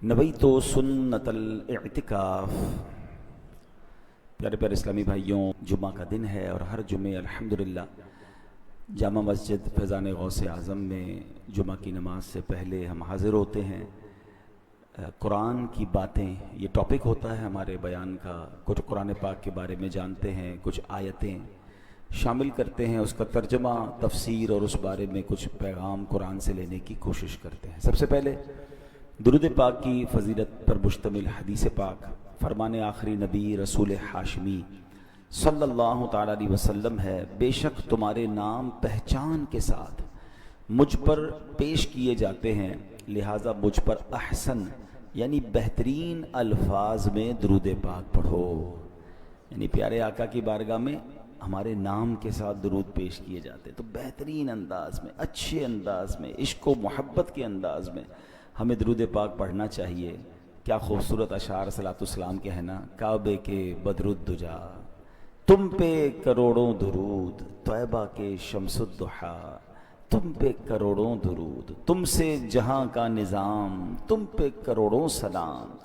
نویت سنت الاعتکاف۔ پیارے پیارے اسلامی بھائیوں، جمعہ کا دن ہے اور ہر جمعے الحمدللہ جامع مسجد فیضان غوث اعظم میں جمعہ کی نماز سے پہلے ہم حاضر ہوتے ہیں۔ قرآن کی باتیں یہ ٹاپک ہوتا ہے ہمارے بیان کا۔ کچھ قرآن پاک کے بارے میں جانتے ہیں، کچھ آیتیں شامل کرتے ہیں، اس کا ترجمہ، تفسیر اور اس بارے میں کچھ پیغام قرآن سے لینے کی کوشش کرتے ہیں۔ سب سے پہلے درود پاک کی فضیلت پر مشتمل حدیث پاک، فرمان آخری نبی رسول ہاشمی صلی اللہ تعالیٰ علیہ وسلم ہے: بے شک تمہارے نام پہچان کے ساتھ مجھ پر پیش کیے جاتے ہیں، لہٰذا مجھ پر احسن یعنی بہترین الفاظ میں درود پاک پڑھو۔ یعنی پیارے آقا کی بارگاہ میں ہمارے نام کے ساتھ درود پیش کیے جاتے، تو بہترین انداز میں، اچھے انداز میں، عشق و محبت کے انداز میں ہمیں درود پاک پڑھنا چاہیے۔ کیا خوبصورت اشعار صلاۃ السلام کے ہیں نا: کعبے کے بدرالدجا تم پہ کروڑوں درود، طیبہ کے شمس الضحیٰ تم پہ کروڑوں درود، تم سے جہاں کا نظام تم پہ کروڑوں سلام،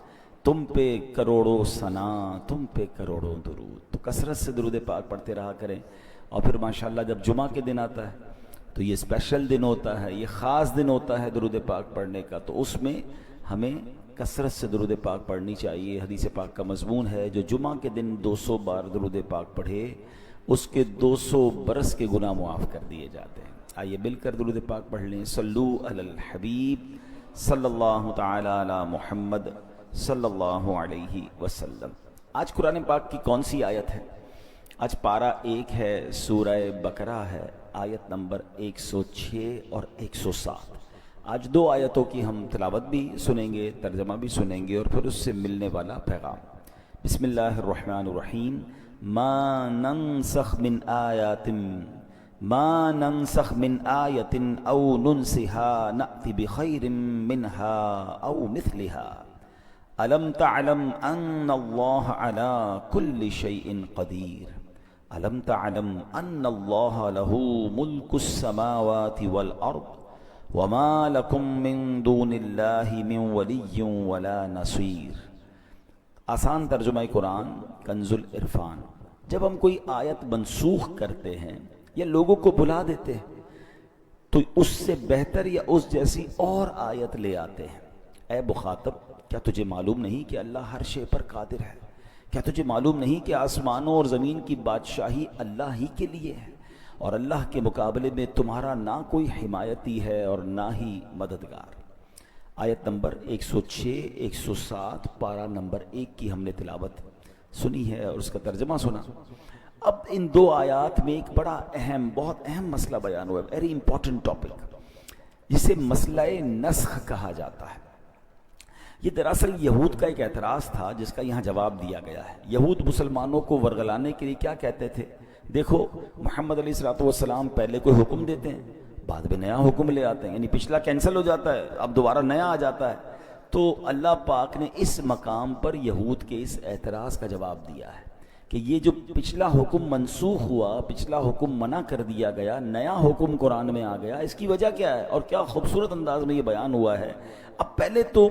تم پہ کروڑوں ثنا تم پہ کروڑوں درود۔ تو کثرت سے درود پاک پڑھتے رہا کریں۔ اور پھر ماشاءاللہ جب جمعہ کے دن آتا ہے تو یہ اسپیشل دن ہوتا ہے، یہ خاص دن ہوتا ہے درود پاک پڑھنے کا، تو اس میں ہمیں کثرت سے درود پاک پڑھنی چاہیے۔ حدیث پاک کا مضمون ہے: جو جمعہ کے دن 200 بار درود پاک پڑھے اس کے 200 برس کے گناہ معاف کر دیے جاتے ہیں۔ آئیے مل کر درود پاک پڑھ لیں۔ صلو علی الحبیب صلی اللہ تعالی علی محمد صلی اللہ علیہ وسلم۔ آج قرآن پاک کی کون سی آیت ہے؟ آج پارہ 1 ہے، سورہ بقرہ ہے، آیت نمبر 106 اور 107۔ آج 2 آیتوں کی ہم تلاوت بھی سنیں گے، ترجمہ بھی سنیں گے، اور پھر اس سے ملنے والا پیغام۔ بسم اللہ الرحمن الرحیم۔ ما ننسخ من آیت او ننسها نأتی بخیر منها او مثلها الم تعلم ان اللہ علی کل شیء قدیر الم تعلم ان اللہ له ملک السماوات والارض وما لکم من دون اللہ من ولی ولا نصیر۔ آسان ترجمہ قرآن کنز العرفان۔ جب ہم کوئی آیت منسوخ کرتے ہیں یا لوگوں کو بلا دیتے ہیں تو اس سے بہتر یا اس جیسی اور آیت لے آتے ہیں۔ اے مخاطب، کیا تجھے معلوم نہیں کہ اللہ ہر شے پر قادر ہے؟ کیا تجھے معلوم نہیں کہ آسمانوں اور زمین کی بادشاہی اللہ ہی کے لیے ہے، اور اللہ کے مقابلے میں تمہارا نہ کوئی حمایتی ہے اور نہ ہی مددگار؟ آیت نمبر 106 107 پارہ نمبر 1 کی ہم نے تلاوت سنی ہے اور اس کا ترجمہ سنا۔ اب ان 2 آیات میں ایک بڑا اہم، بہت اہم مسئلہ بیان ہوا ہے، ویری امپورٹنٹ ٹاپک، جسے مسئلہ نسخ کہا جاتا ہے۔ یہ دراصل یہود کا ایک اعتراض تھا جس کا یہاں جواب دیا گیا ہے۔ یہود مسلمانوں کو ورگلانے کے لیے کیا کہتے تھے؟ دیکھو، محمد علیہ الصلوۃ والسلام پہلے کوئی حکم دیتے ہیں، بعد میں نیا حکم لے آتے ہیں، یعنی پچھلا کینسل ہو جاتا ہے، اب دوبارہ نیا آ جاتا ہے۔ تو اللہ پاک نے اس مقام پر یہود کے اس اعتراض کا جواب دیا ہے کہ یہ جو پچھلا حکم منسوخ ہوا، پچھلا حکم منع کر دیا گیا، نیا حکم قرآن میں آ گیا، اس کی وجہ کیا ہے؟ اور کیا خوبصورت انداز میں یہ بیان ہوا ہے۔ اب پہلے تو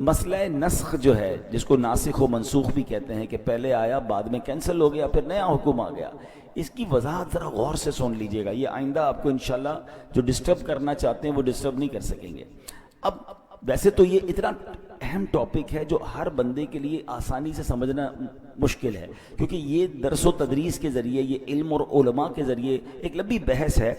مسئلہ نسخ جو ہے، جس کو ناسخ و منسوخ بھی کہتے ہیں، کہ پہلے آیا بعد میں کینسل ہو گیا، پھر نیا حکم آ گیا، اس کی وضاحت ذرا غور سے سن لیجئے گا۔ یہ آئندہ آپ کو انشاءاللہ جو ڈسٹرب کرنا چاہتے ہیں وہ ڈسٹرب نہیں کر سکیں گے۔ اب ویسے تو یہ اتنا اہم ٹاپک ہے جو ہر بندے کے لیے آسانی سے سمجھنا مشکل ہے، کیونکہ یہ درس و تدریس کے ذریعے، یہ علم اور علماء کے ذریعے ایک لمبی بحث ہے،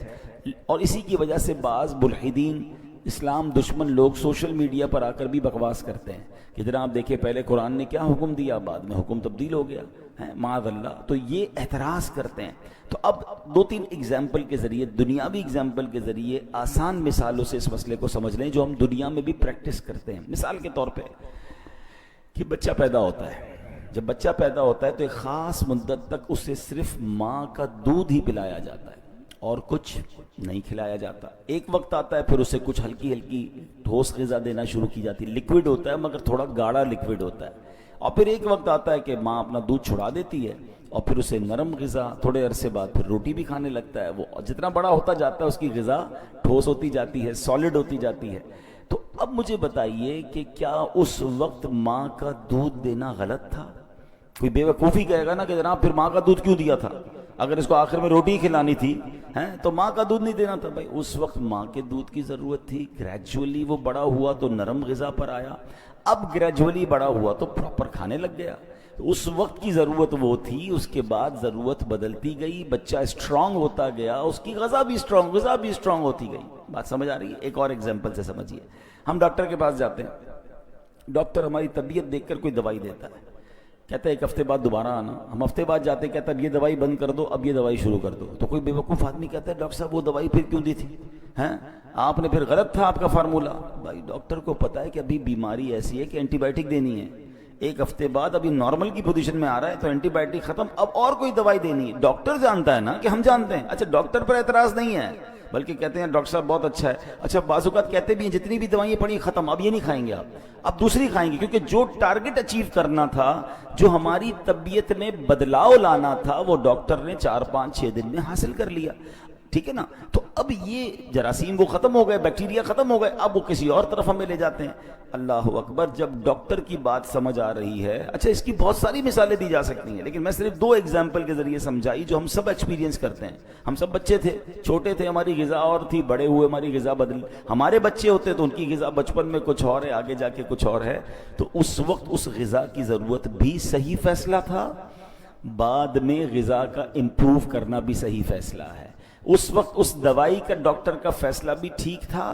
اور اسی کی وجہ سے بعض ملحدین، اسلام دشمن لوگ سوشل میڈیا پر آ کر بھی بکواس کرتے ہیں کہ جناب دیکھیں پہلے قرآن نے کیا حکم دیا، بعد میں حکم تبدیل ہو گیا ہے، معاذ اللہ۔ تو یہ اعتراض کرتے ہیں۔ تو اب 2-3 ایگزامپل کے ذریعے، دنیاوی ایگزامپل کے ذریعے، آسان مثالوں سے اس مسئلے کو سمجھ لیں جو ہم دنیا میں بھی پریکٹس کرتے ہیں۔ مثال کے طور پہ کہ بچہ پیدا ہوتا ہے، جب بچہ پیدا ہوتا ہے تو ایک خاص مدت تک اسے صرف ماں کا دودھ ہی پلایا جاتا ہے اور کچھ نہیں کھلایا جاتا۔ ایک وقت آتا ہے پھر اسے کچھ ہلکی ہلکی ٹھوس غذا دینا شروع کی جاتی ہے، لیکوڈ ہوتا ہے مگر تھوڑا گاڑھا لیکوڈ ہوتا ہے، اور پھر ایک وقت آتا ہے کہ ماں اپنا دودھ چھڑا دیتی ہے اور پھر اسے نرم غذا، تھوڑے عرصے بعد پھر روٹی بھی کھانے لگتا ہے۔ وہ جتنا بڑا ہوتا جاتا ہے اس کی غذا ٹھوس ہوتی جاتی ہے، سالڈ ہوتی جاتی ہے۔ تو اب مجھے بتائیے کہ کیا اس وقت ماں کا دودھ دینا غلط تھا؟ کوئی بیوقوفی کہے گا نا کہ جناب پھر ماں کا دودھ کیوں دیا تھا، اگر اس کو آخر میں روٹی کھلانی تھی تو ماں کا دودھ نہیں دینا تھا۔ بھائی اس وقت ماں کے دودھ کی ضرورت تھی، گریجولی وہ بڑا ہوا تو نرم غذا پر آیا، اب گریجولی بڑا ہوا تو پراپر کھانے لگ گیا۔ اس وقت کی ضرورت وہ تھی، اس کے بعد ضرورت بدلتی گئی، بچہ اسٹرانگ ہوتا گیا، اس کی غذا بھی اسٹرانگ ہوتی گئی۔ بات سمجھ آ رہی ہے؟ ایک اور ایگزامپل سے سمجھیے، ہم ڈاکٹر کے پاس جاتے ہیں، ڈاکٹر ہماری طبیعت دیکھ کر کوئی دوائی دیتا ہے، کہتا ہے ایک ہفتے بعد دوبارہ آنا، ہم ہفتے بعد جاتے ہیں، کہتا ہے اب یہ دوائی بند کر دو، اب یہ دوائی شروع کر دو۔ تو کوئی بیوقوف آدمی کہتا ہے ڈاکٹر صاحب وہ دوائی پھر کیوں دی تھی، آپ نے پھر غلط تھا آپ کا فارمولہ۔ بھائی ڈاکٹر کو پتا ہے کہ ابھی بیماری ایسی ہے کہ اینٹی بائیوٹک دینی ہے، ایک ہفتے بعد ابھی نارمل کی پوزیشن میں آ رہا ہے تو اینٹی بائیوٹک ختم، اب اور کوئی دوائی دینی ہے۔ ڈاکٹر جانتا ہے نا کہ ہم جانتے ہیں۔ اچھا ڈاکٹر پر اعتراض نہیں ہے، بلکہ کہتے ہیں ڈاکٹر صاحب بہت اچھا ہے۔ اچھا بعض اوقات کہتے بھی ہیں جتنی بھی دوائیں پڑی ختم، اب یہ نہیں کھائیں گے آپ، اب دوسری کھائیں گے، کیونکہ جو ٹارگٹ اچیو کرنا تھا، جو ہماری طبیعت میں بدلاؤ لانا تھا، وہ ڈاکٹر نے 4-5-6 دن میں حاصل کر لیا۔ ٹھیک ہے نا؟ تو اب یہ جراثیم وہ ختم ہو گئے، بیکٹیریا ختم ہو گئے، اب وہ کسی اور طرف ہمیں لے جاتے ہیں۔ اللہ اکبر، جب ڈاکٹر کی بات سمجھ آ رہی ہے۔ اچھا اس کی بہت ساری مثالیں دی جا سکتی ہیں، لیکن میں صرف 2 ایگزامپل کے ذریعے سمجھائی جو ہم سب ایکسپیرینس کرتے ہیں۔ ہم سب بچے تھے، چھوٹے تھے، ہماری غذا اور تھی، بڑے ہوئے ہماری غذا بدلی، ہمارے بچے ہوتے تو ان کی غذا بچپن میں کچھ اور ہے، آگے جا کے کچھ اور ہے۔ تو اس وقت اس غذا کی ضرورت بھی صحیح فیصلہ تھا، بعد میں غذا کا امپروو کرنا بھی صحیح فیصلہ ہے۔ اس وقت اس دوائی کا ڈاکٹر کا فیصلہ بھی ٹھیک تھا،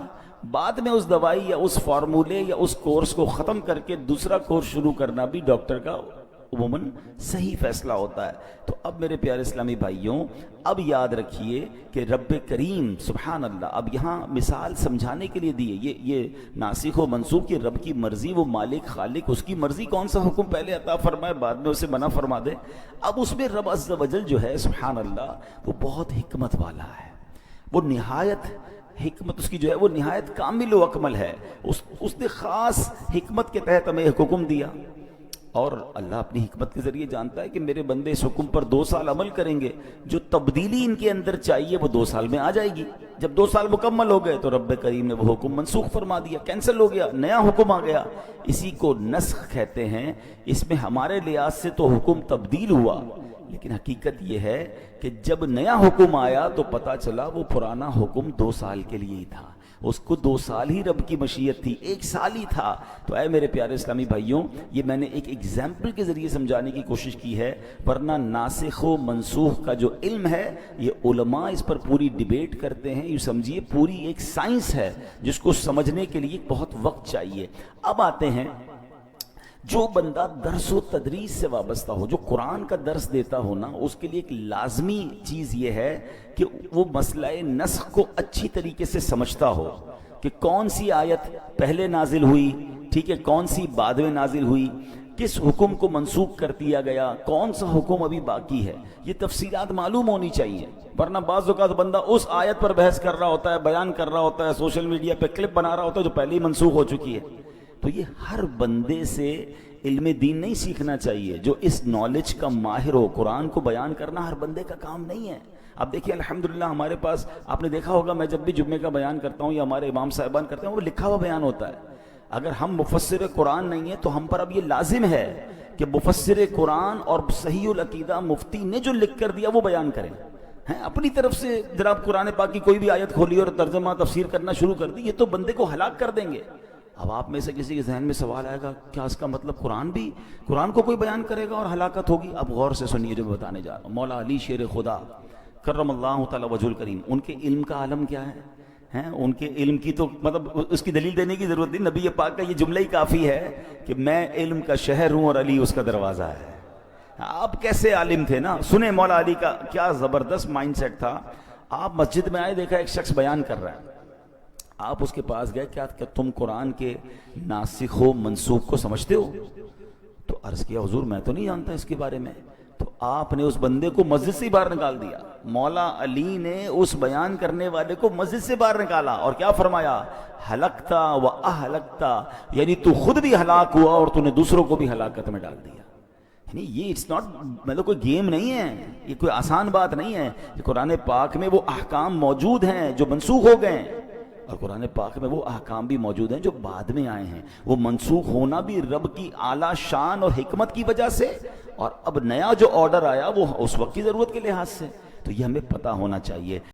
بعد میں اس دوائی یا اس فارمولے یا اس کورس کو ختم کر کے دوسرا کورس شروع کرنا بھی ڈاکٹر کا عموماً صحیح فیصلہ ہوتا ہے۔ تو اب میرے پیارے اسلامی بھائیوں، اب یاد رکھیے کہ رب کریم سبحان اللہ اب یہاں مثال سمجھانے کے لیے دی ہے، یہ ناسخ و منسوخ کی رب کی مرضی، وہ مالک خالق، اس کی مرضی کون سا حکم پہلے عطا فرمائے بعد میں اسے منع فرما دے۔ اب اس میں رب عز و جل جو ہے سبحان اللہ وہ بہت حکمت والا ہے، وہ نہایت حکمت اس کی جو ہے وہ نہایت کامل و اکمل ہے۔ اس نے خاص حکمت کے تحت ہمیں ایک حکم دیا، اور اللہ اپنی حکمت کے ذریعے جانتا ہے کہ میرے بندے اس حکم پر 2 سال عمل کریں گے، جو تبدیلی ان کے اندر چاہیے وہ 2 سال میں آ جائے گی۔ جب 2 سال مکمل ہو گئے تو رب کریم نے وہ حکم منسوخ فرما دیا، کینسل ہو گیا، نیا حکم آ گیا۔ اسی کو نسخ کہتے ہیں۔ اس میں ہمارے لحاظ سے تو حکم تبدیل ہوا، لیکن حقیقت یہ ہے کہ جب نیا حکم آیا تو پتا چلا وہ پرانا حکم 2 سال کے لیے ہی تھا، اس کو 2 سال ہی رب کی مشیت تھی، 1 سال ہی تھا۔ تو اے میرے پیارے اسلامی بھائیوں، یہ میں نے ایک ایگزامپل کے ذریعے سمجھانے کی کوشش کی ہے، ورنہ ناسخ و منسوخ کا جو علم ہے یہ علماء اس پر پوری ڈیبیٹ کرتے ہیں، یہ سمجھیے پوری ایک سائنس ہے جس کو سمجھنے کے لیے بہت وقت چاہیے۔ اب آتے ہیں، جو بندہ درس و تدریس سے وابستہ ہو، جو قرآن کا درس دیتا ہو نا، اس کے لیے ایک لازمی چیز یہ ہے کہ وہ مسئلہ نسخ کو اچھی طریقے سے سمجھتا ہو کہ کون سی آیت پہلے نازل ہوئی، ٹھیک ہے، کون سی بعد میں نازل ہوئی، کس حکم کو منسوخ کر دیا گیا، کون سا حکم ابھی باقی ہے، یہ تفصیلات معلوم ہونی چاہیے۔ ورنہ بعض اوقات بندہ اس آیت پر بحث کر رہا ہوتا ہے، بیان کر رہا ہوتا ہے، سوشل میڈیا پہ کلپ بنا رہا ہوتا ہے جو پہلے ہی منسوخ ہو چکی ہے۔ تو یہ ہر بندے سے علم دین نہیں سیکھنا چاہیے جو اس نالج کا ماہر ہو۔ قرآن کو بیان کرنا ہر بندے کا کام نہیں ہے۔ اب دیکھیے الحمدللہ ہمارے پاس، آپ نے دیکھا ہوگا میں جب بھی جمعے کا بیان کرتا ہوں یا ہمارے امام صاحبان کرتے ہیں، وہ لکھا ہوا بیان ہوتا ہے۔ اگر ہم مفسر قرآن نہیں ہیں تو ہم پر اب یہ لازم ہے کہ مفسر قرآن اور صحیح العقیدہ مفتی نے جو لکھ کر دیا وہ بیان کریں۔ اپنی طرف سے جناب قرآن پاک کی کوئی بھی آیت کھولی اور ترجمہ تفسیر کرنا شروع کر دی، یہ تو بندے کو ہلاک کر دیں گے۔ اب آپ میں سے کسی کے ذہن میں سوال آئے گا، کیا اس کا مطلب قرآن کو کوئی بیان کرے گا اور ہلاکت ہوگی؟ اب غور سے سنیے جو میں بتانے جا رہا ہوں۔ مولا علی شیر خدا کرم اللہ تعالی وجہ الکریم، ان کے علم کا عالم کیا ہے؟ ان کے علم کی تو مطلب اس کی دلیل دینے کی ضرورت نہیں، نبی پاک کا یہ جملہ ہی کافی ہے کہ میں علم کا شہر ہوں اور علی اس کا دروازہ ہے۔ آپ کیسے عالم تھے نا، سنیں مولا علی کا کیا زبردست مائنڈ سیٹ تھا۔ آپ مسجد میں آئے، دیکھا ایک شخص بیان کر رہا ہے، آپ اس کے پاس گئے، کیا تم قرآن کے ناسخ و منسوخ کو سمجھتے ہو؟ تو عرض کیا حضور میں تو نہیں جانتا اس کے بارے میں۔ تو آپ نے اس بندے کو مسجد سے باہر نکال دیا۔ مولا علی نے اس بیان کرنے والے کو مسجد سے باہر نکالا اور کیا فرمایا؟ ہلکتا و اہلکتا، یعنی تو خود بھی ہلاک ہوا اور تو نے دوسروں کو بھی ہلاکت میں ڈال دیا۔ یعنی یہ اٹس ناٹ مطلب کوئی گیم نہیں ہے، یہ کوئی آسان بات نہیں ہے۔ قرآن پاک میں وہ احکام موجود ہیں جو منسوخ ہو گئے ہیں، اور قرآن پاک میں وہ احکام بھی موجود ہیں جو بعد میں آئے ہیں، وہ منسوخ ہونا بھی رب کی اعلیٰ شان اور حکمت کی وجہ سے، اور اب نیا جو آرڈر آیا وہ اس وقت کی ضرورت کے لحاظ سے، تو یہ ہمیں پتہ ہونا چاہیے۔